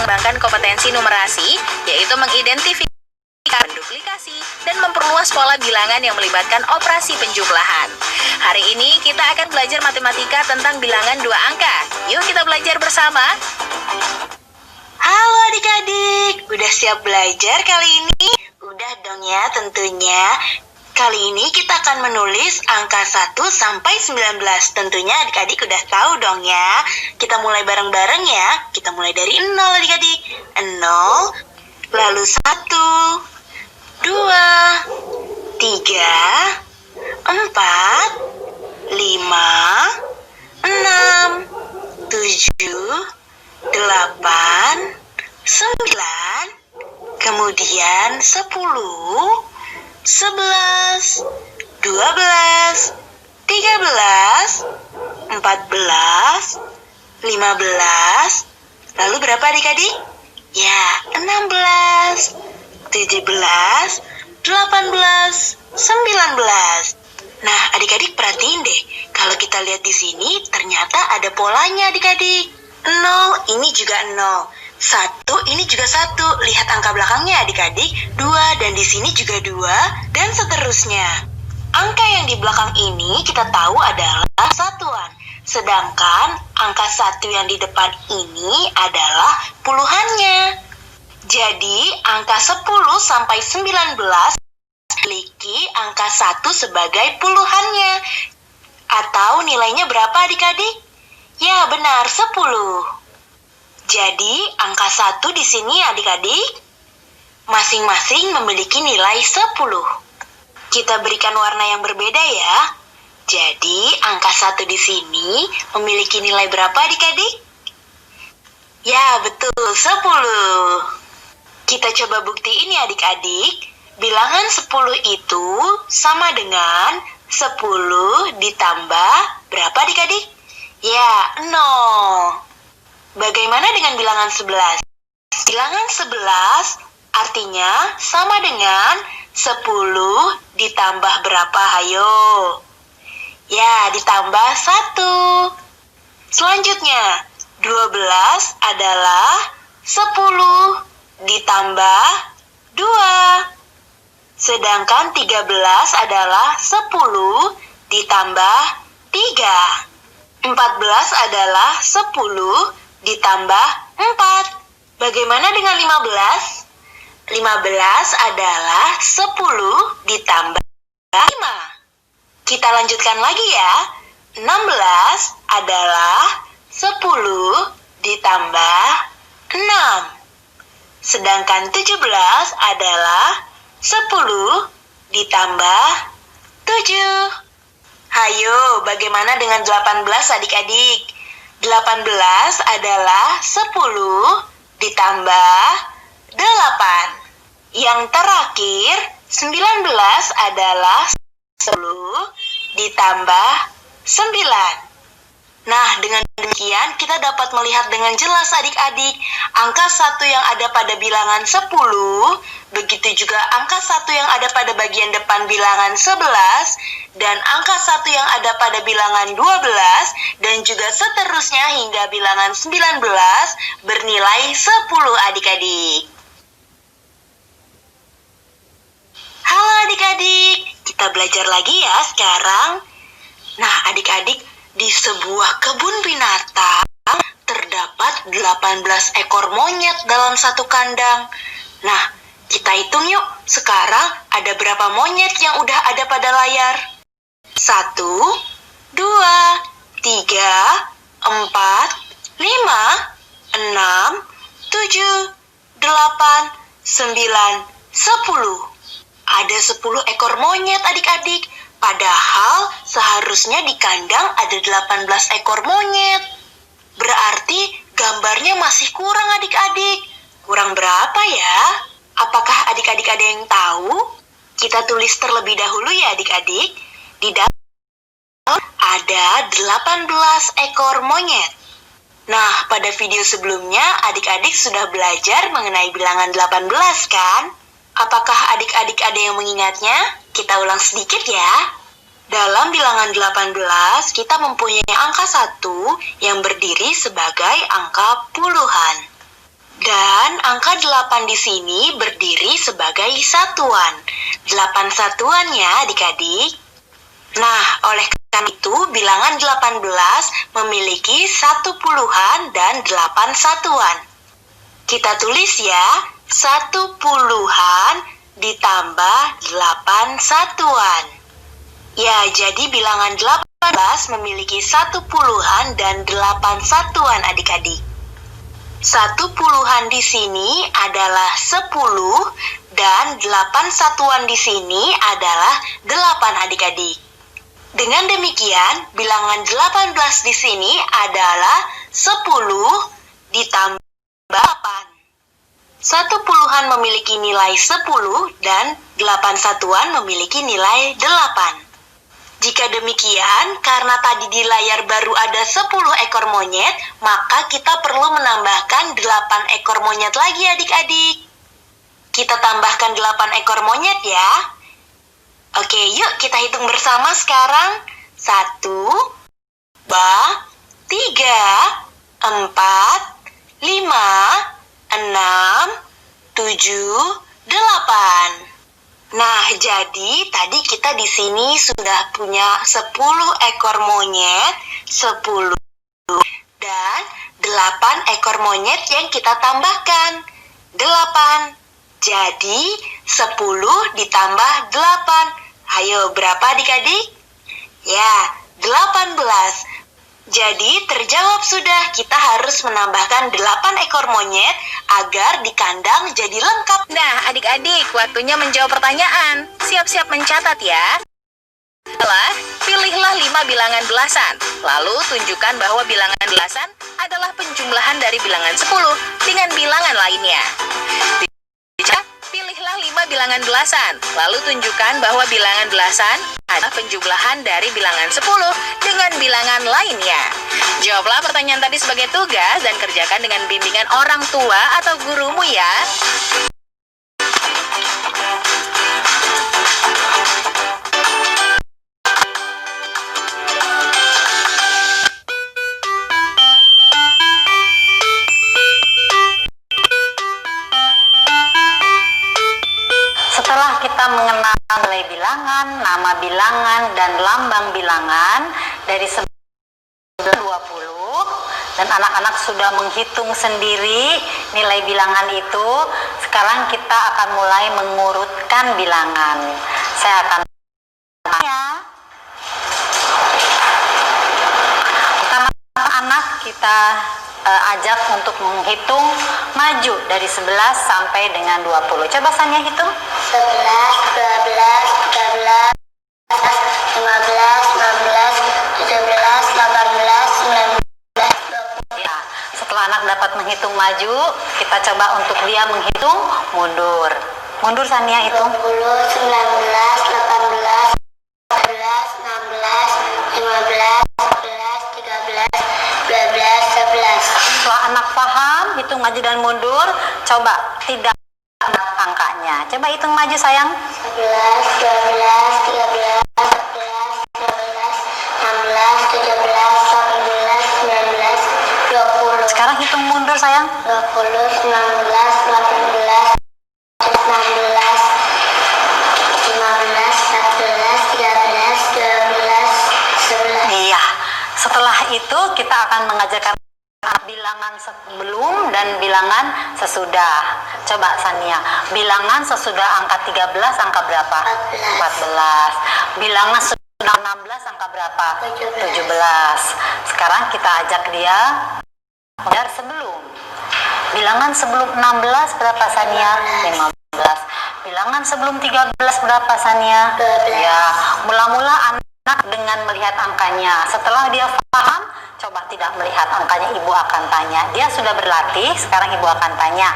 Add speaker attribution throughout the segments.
Speaker 1: mengembangkan kompetensi numerasi, yaitu mengidentifikasi, menduplikasi, dan memperluas pola bilangan yang melibatkan operasi penjumlahan. Hari ini kita akan belajar matematika tentang bilangan 2 angka. Yuk kita belajar bersama.
Speaker 2: Halo adik-adik, udah siap belajar kali ini? Udah dong ya tentunya. Kali ini kita akan menulis angka 1 sampai 19. Tentunya adik-adik udah tahu dong ya. Kita mulai bareng-bareng ya. Kita mulai dari 0 adik-adik. 0, lalu 1, 2, 3, 4, 5, 6, 7, 8, 9, kemudian 10, 11, 12, 13, 14, 15, lalu berapa adik-adik? Ya, 16, 17, 18, 19. Nah, adik-adik perhatiin deh, kalau kita lihat di sini ternyata ada polanya adik-adik. 0 ini juga 0. 1 ini juga 1. Lihat angka belakangnya adik-adik. 2 dan di sini juga 2 dan seterusnya. Angka yang di belakang ini kita tahu adalah satuan. Sedangkan angka 1 yang di depan ini adalah puluhannya. Jadi angka 10 sampai 19 memiliki angka 1 sebagai puluhannya. Atau nilainya berapa adik-adik? Ya benar, 10. Jadi, angka 1 di sini adik-adik, masing-masing memiliki nilai 10. Kita berikan warna yang berbeda ya. Jadi, angka 1 di sini memiliki nilai berapa adik-adik? Ya, betul, 10. Kita coba buktiin ya adik-adik. Bilangan 10 itu sama dengan 10 ditambah berapa adik-adik? Ya, 0. Bagaimana dengan bilangan 11? Bilangan 11 artinya sama dengan 10 ditambah berapa? Hayo. Ya, ditambah 1. Selanjutnya, 12 adalah 10 ditambah 2. Sedangkan 13 adalah 10 ditambah 3. 14 adalah 10 ditambah 4. Bagaimana dengan 15? 15 adalah 10 ditambah 5. Kita lanjutkan lagi ya. 16 adalah 10 ditambah 6. Sedangkan 17 adalah 10 ditambah 7. Hayo, bagaimana dengan 18 adik-adik? 18 adalah 10 ditambah 8. Yang terakhir, 19 adalah 10 ditambah 9. Nah, dengan demikian kita dapat melihat dengan jelas adik-adik angka 1 yang ada pada bilangan 10, begitu juga angka 1 yang ada pada bagian depan bilangan 11, dan angka 1 yang ada pada bilangan 12, dan juga seterusnya hingga bilangan 19 bernilai 10 adik-adik. Halo adik-adik, kita belajar lagi ya sekarang. Nah adik-adik, di sebuah kebun binatang terdapat 18 ekor monyet dalam satu kandang. Nah, kita hitung yuk, sekarang ada berapa monyet yang udah ada pada layar? 1, 2, 3, 4, 5, 6, 7, 8, 9, 10. Ada 10 ekor monyet adik-adik. Padahal seharusnya di kandang ada 18 ekor monyet. Berarti gambarnya masih kurang adik-adik. Kurang berapa ya? Apakah adik-adik ada yang tahu? Kita tulis terlebih dahulu ya adik-adik. Di dalam ada 18 ekor monyet. Nah, pada video sebelumnya adik-adik sudah belajar mengenai bilangan 18 kan? Apakah adik-adik ada yang mengingatnya? Kita ulang sedikit ya. Dalam bilangan 18, kita mempunyai angka 1 yang berdiri sebagai angka puluhan. Dan angka 8 di sini berdiri sebagai satuan. 8 satuan ya adik-adik. Nah, oleh karena itu bilangan 18 memiliki 1 puluhan dan 8 satuan. Kita tulis ya, 1 puluhan ditambah 8 satuan. Ya, jadi bilangan 18 memiliki 1 puluhan dan 8 satuan adik-adik. 1 puluhan di sini adalah 10 dan 8 satuan di sini adalah 8 adik-adik. Dengan demikian, bilangan 18 di sini adalah 10 ditambah 8. 1 puluhan memiliki nilai 10 dan 8 satuan memiliki nilai 8. Jika demikian, karena tadi di layar baru ada 10 ekor monyet, maka kita perlu menambahkan 8 ekor monyet lagi adik-adik. Kita tambahkan 8 ekor monyet ya. Oke, yuk kita hitung bersama sekarang. 1, 2, 3, 4, 5, 6, 7, 8. Nah, jadi tadi kita di sini sudah punya 10 ekor monyet, 10 dan 8 ekor monyet yang kita tambahkan. 8. Jadi 10 ditambah 8. Ayo, berapa adik-adik? Ya, 18. Jadi terjawab sudah, kita harus menambahkan 8 ekor monyet agar di kandang jadi lengkap.
Speaker 1: Nah, adik-adik, waktunya menjawab pertanyaan. Siap-siap mencatat ya. Pilihlah 5 bilangan belasan. Lalu tunjukkan bahwa bilangan belasan adalah penjumlahan dari bilangan 10 dengan bilangan lainnya. Pilihlah 5 bilangan belasan. Lalu tunjukkan bahwa bilangan belasan adalah penjumlahan dari bilangan 10 dengan bilangan lainnya. Jawablah pertanyaan tadi sebagai tugas dan kerjakan dengan bimbingan orang tua atau gurumu ya.
Speaker 3: Setelah kita mengenal nilai bilangan, nama bilangan, dan lambang bilangan dari 20, dan anak-anak sudah menghitung sendiri nilai bilangan itu, sekarang kita akan mulai mengurutkan bilangan. Saya akan pertama anak kita ajak untuk menghitung maju dari 11 sampai dengan 20. Coba Sania hitung.
Speaker 4: 11, 12, 13, 15, 16, 17, 18, 19, 20.
Speaker 3: Ya, setelah anak dapat menghitung maju, kita coba untuk dia menghitung mundur. Mundur Sania hitung.
Speaker 4: 20, 19, 18, 17, 16, 15, 11, 13, 12, 11.
Speaker 3: Setelah anak paham hitung maju dan mundur, coba tidak angkanya. Coba hitung maju sayang.
Speaker 4: 11, 12, 13, 14, 15, 16, 17, 18, 19, 20.
Speaker 3: Sekarang hitung mundur sayang.
Speaker 4: 20, 19, 18, 16, 15, 14, 13, 12, 11.
Speaker 3: Iya. Setelah itu kita akan mengajarkan bilangan sebelum dan bilangan sesudah. Coba Sania, bilangan sesudah angka 13 angka berapa? 14. Bilangan sesudah 16 angka berapa? 17. Sekarang kita ajak dia belajar sebelum. Bilangan sebelum 16 berapa Sania? 15. Bilangan sebelum 13 berapa Sania?
Speaker 4: 12.
Speaker 3: Ya, mula-mula anak dengan melihat angkanya. Setelah dia paham, coba tidak melihat angkanya, ibu akan tanya. Dia sudah berlatih, sekarang ibu akan tanya.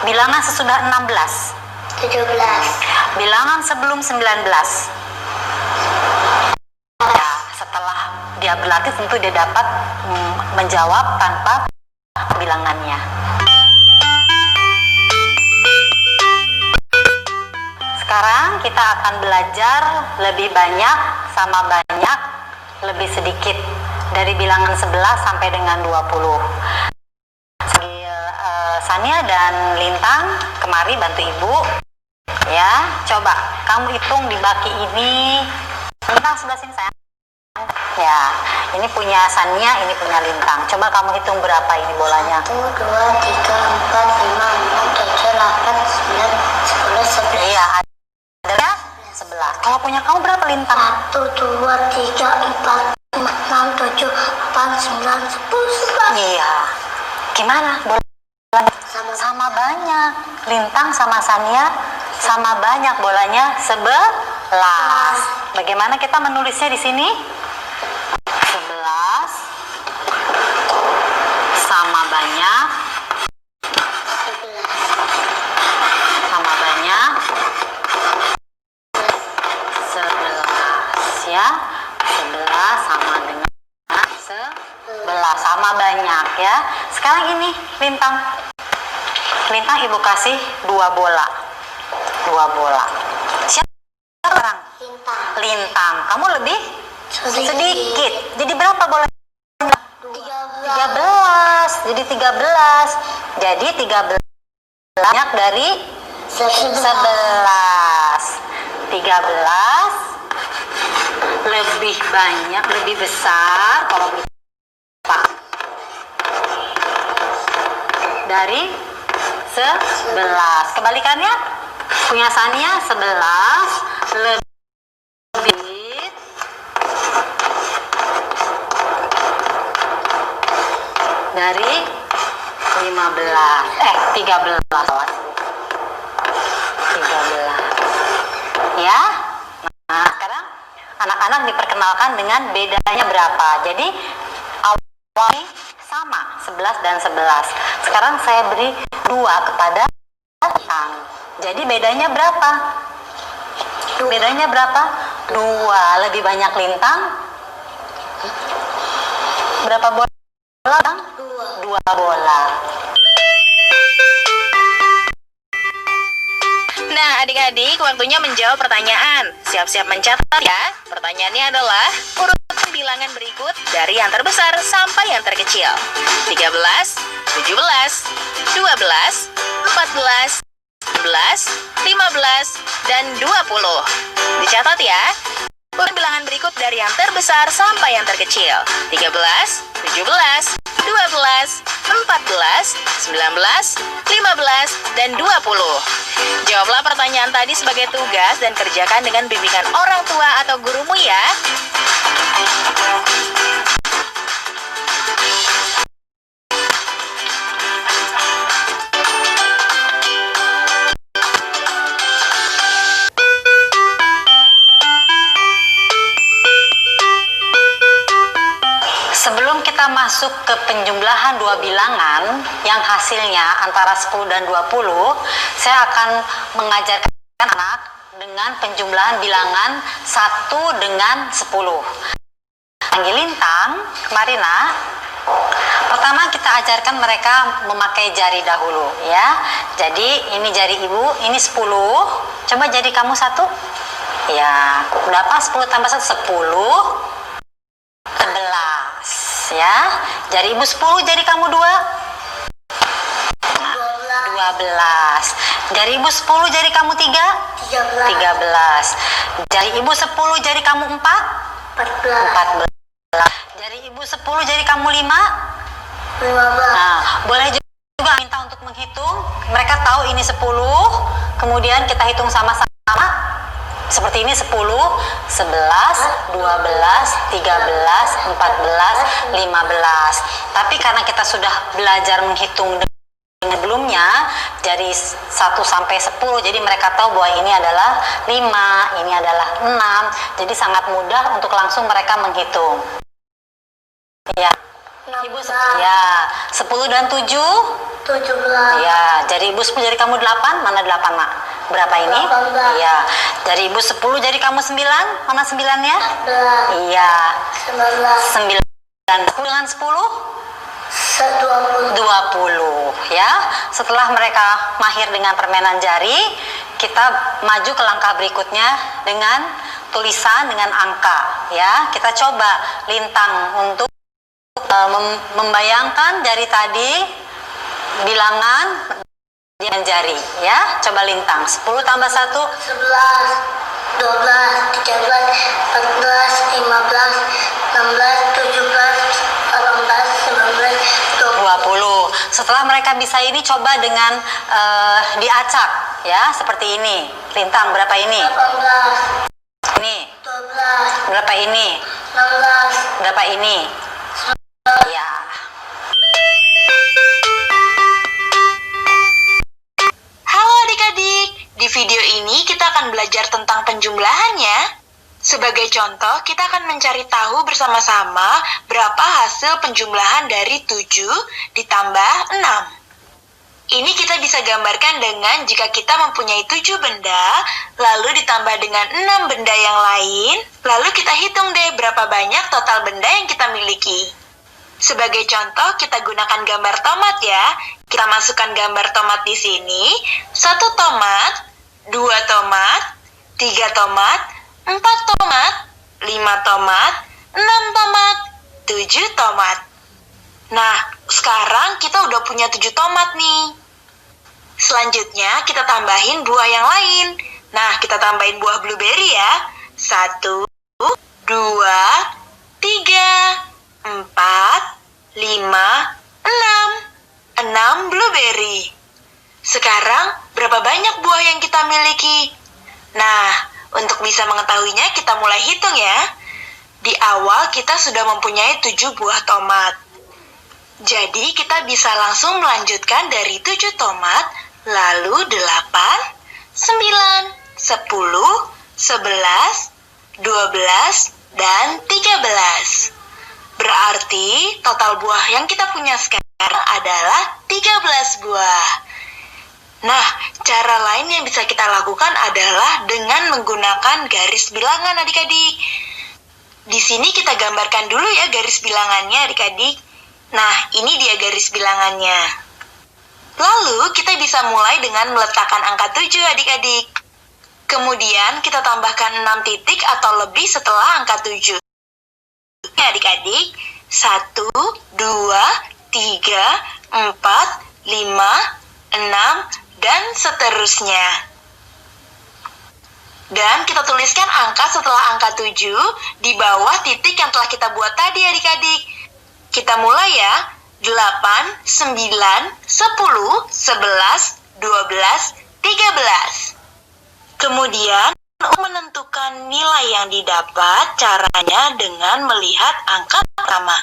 Speaker 3: Bilangan sesudah 16.
Speaker 4: 17.
Speaker 3: Bilangan sebelum 19. Ya, setelah dia berlatih tentu dia dapat menjawab tanpa bilangannya. Sekarang kita akan belajar lebih banyak sama banyak, lebih sedikit dari bilangan 11 sampai dengan 20. Sania dan Lintang, kemari bantu ibu. Ya, coba kamu hitung di baki ini. Lintang sebelah sini sayang. Ya, ini punya Sania, ini punya Lintang. Coba kamu hitung berapa ini bolanya.
Speaker 4: 1, 2, 3, 4, 5, 6, 7, 8, 9, 10, 11.
Speaker 3: Iya, ada 11. Kalau punya kamu berapa Lintang?
Speaker 4: 1, 2, 3, 4, 5, 6, 7, 8, 9, 10, 11.
Speaker 3: Iya. Gimana? Sama banyak. Lintang sama Sania sama banyak bolanya 11. Bagaimana kita menulisnya di sini? 11 sama banyak 11 ya. 11 sama dengan 11 sama banyak ya. Sekarang ini Lintang ibu kasih 2 bola. Siapa orang? Lintang. Kamu lebih sedikit. Jadi berapa bola? 13. Jadi 13. Jadi 13 banyak dari 11. 13 lebih banyak, lebih besar kalau berapa? Dari 11. Kebalikannya punya Sania 11 lebih dari 15. 13. 13. Ya. Nah, sekarang anak-anak diperkenalkan dengan bedanya berapa. Jadi awalnya sama 11 dan 11. Sekarang saya beri 2 kepada Lintang. Jadi bedanya berapa? Bedanya berapa? 2. Lebih banyak Lintang. Berapa bola? 2 bola.
Speaker 1: Nah, adik-adik, waktunya menjawab pertanyaan. Siap-siap mencatat ya. Pertanyaannya adalah urutkan bilangan berikut dari yang terbesar sampai yang terkecil. 13, 17, 12, 14, 16, 15, dan 20. Dicatat ya. Urut bilangan berikut dari yang terbesar sampai yang terkecil. 13, 17, 12, 14, 19, 15, dan 20. Jawablah pertanyaan tadi sebagai tugas dan kerjakan dengan bimbingan orang tua atau gurumu ya.
Speaker 3: Sebelum kita masuk ke penjumlahan 2 bilangan yang hasilnya antara 10 dan 20, saya akan mengajarkan anak dengan penjumlahan bilangan 1 dengan 10. Panggil Lintang, kemari nak. Pertama kita ajarkan mereka memakai jari dahulu ya. Jadi ini jari ibu, ini 10. Coba jari kamu 1. Ya, berapa 10 tambah 1? 10. 11 ya. Jari ibu 10, jari kamu 2. 12. Jari ibu 10, jari kamu 3. 13. Jari ibu 10, jari kamu 4. 14. Jari ibu 10, jari kamu 5.
Speaker 4: 15.
Speaker 3: Nah, boleh juga minta untuk menghitung. Mereka tahu ini 10, kemudian kita hitung sama-sama. Seperti ini 10, 11, 12, 13, 14, 15. Tapi karena kita sudah belajar menghitung sebelumnya dari 1 sampai 10, jadi mereka tahu bahwa ini adalah 5, ini adalah 6. Jadi sangat mudah untuk langsung mereka menghitung. Ya. Ibu ya, 10 dan 7.
Speaker 4: 17.
Speaker 3: Ya, jari ibu 10, jari kamu 8. Mana 8, Mak? Berapa ini?
Speaker 4: 18.
Speaker 3: Iya. Jari ibu 10, jari kamu 9. Mana 9-nya?
Speaker 4: 14.
Speaker 3: Iya.
Speaker 4: 19.
Speaker 3: 9 10
Speaker 4: 20.
Speaker 3: 20 ya. Setelah mereka mahir dengan permainan jari, kita maju ke langkah berikutnya dengan tulisan dengan angka ya. Kita coba Lintang untuk membayangkan jari tadi bilangan dengan jari ya. Coba Lintang. 10 tambah 1
Speaker 4: 11, 12, 13, 14, 15, 16, 17, 18, 19,
Speaker 3: 20. Setelah mereka bisa ini, coba dengan diacak ya, seperti ini. Lintang, berapa ini?
Speaker 4: 18,
Speaker 3: Ini.
Speaker 4: 12,
Speaker 3: Berapa ini?
Speaker 4: 16,
Speaker 3: Berapa ini? Ya.
Speaker 2: Halo adik-adik, di video ini kita akan belajar tentang penjumlahannya. Sebagai contoh, kita akan mencari tahu bersama-sama berapa hasil penjumlahan dari 7 ditambah 6. Ini kita bisa gambarkan dengan jika kita mempunyai 7 benda, lalu ditambah dengan 6 benda yang lain, lalu kita hitung deh berapa banyak total benda yang kita miliki. Sebagai contoh, kita gunakan gambar tomat ya. Kita masukkan gambar tomat di sini. 1 tomat, 2 tomat, 3 tomat, 4 tomat, 5 tomat, 6 tomat, 7 tomat. Nah, sekarang kita udah punya 7 tomat nih. Selanjutnya, kita tambahin buah yang lain. Nah, kita tambahin buah blueberry ya. 1, 2, 3, 4, 5, 6. 6 blueberry. Sekarang, berapa banyak buah yang kita miliki? Nah, untuk bisa mengetahuinya, kita mulai hitung ya. Di awal, kita sudah mempunyai 7 buah tomat. Jadi, kita bisa langsung melanjutkan dari 7 tomat, lalu 8, 9, 10, 11, 12, dan 13. Berarti total buah yang kita punya sekarang adalah 13 buah. Nah, cara lain yang bisa kita lakukan adalah dengan menggunakan garis bilangan adik-adik. Di sini kita gambarkan dulu ya garis bilangannya adik-adik. Nah, ini dia garis bilangannya. Lalu, kita bisa mulai dengan meletakkan angka 7 adik-adik. Kemudian, kita tambahkan 6 titik atau lebih setelah angka 7. Adik-adik, 1, 2, 3, 4, 5, 6, dan seterusnya. Dan kita tuliskan angka setelah angka 7 di bawah titik yang telah kita buat tadi adik-adik. Kita mulai ya. 8, 9, 10, 11, 12, 13. Kemudian, untuk menentukan nilai yang didapat, caranya dengan melihat angka pertama,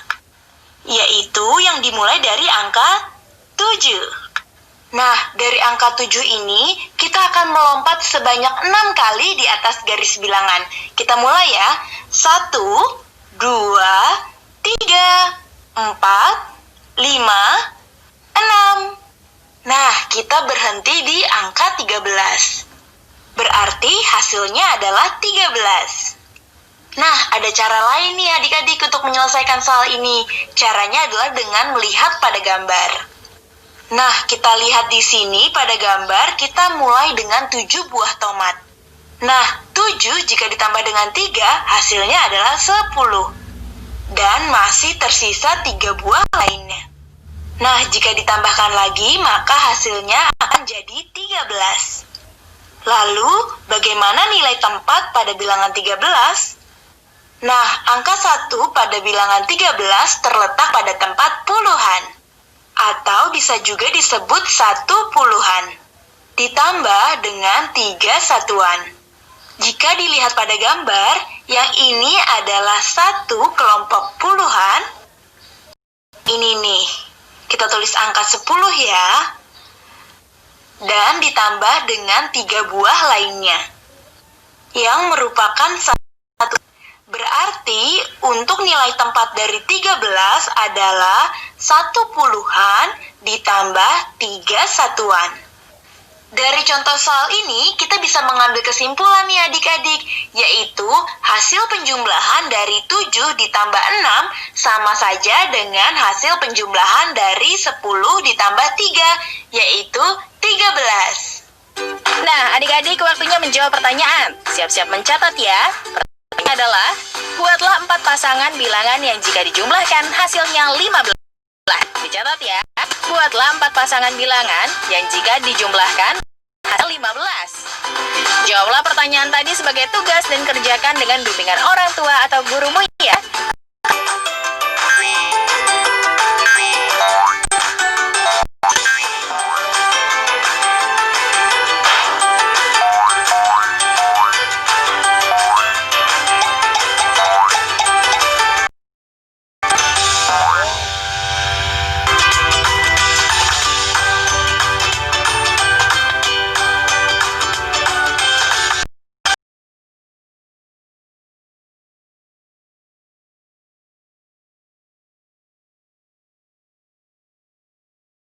Speaker 2: yaitu yang dimulai dari angka 7. Nah, dari angka 7 ini, kita akan melompat sebanyak 6 kali di atas garis bilangan. Kita mulai ya. 1, 2, 3, 4, 5, 6. Nah, kita berhenti di angka 13. Berarti hasilnya adalah 13. Nah, ada cara lain nih adik-adik untuk menyelesaikan soal ini. Caranya adalah dengan melihat pada gambar. Nah, kita lihat di sini pada gambar, kita mulai dengan 7 buah tomat. Nah, 7 jika ditambah dengan 3, hasilnya adalah 10. Dan masih tersisa 3 buah lainnya. Nah, jika ditambahkan lagi, maka hasilnya akan jadi 13. Lalu, bagaimana nilai tempat pada bilangan 13? Nah, angka 1 pada bilangan 13 terletak pada tempat puluhan. Atau bisa juga disebut 1 puluhan. Ditambah dengan 3 satuan. Jika dilihat pada gambar, yang ini adalah 1 kelompok puluhan. Ini nih, kita tulis angka 10 ya. Dan ditambah dengan 3 buah lainnya. Yang merupakan 1. Berarti untuk nilai tempat dari 13 adalah 1 puluhan ditambah 3 satuan. Dari contoh soal ini, kita bisa mengambil kesimpulan nih adik-adik, yaitu hasil penjumlahan dari 7 ditambah 6 sama saja dengan hasil penjumlahan dari 10 ditambah 3, yaitu 13.
Speaker 1: Nah, adik-adik waktunya menjawab pertanyaan. Siap-siap mencatat ya. Pertanyaannya adalah, buatlah 4 pasangan bilangan yang jika dijumlahkan hasilnya 15. Dicatat ya. Buatlah 4 pasangan bilangan yang jika dijumlahkan hasil 15. Jawablah pertanyaan tadi sebagai tugas dan kerjakan dengan bimbingan orang tua atau gurumu ya.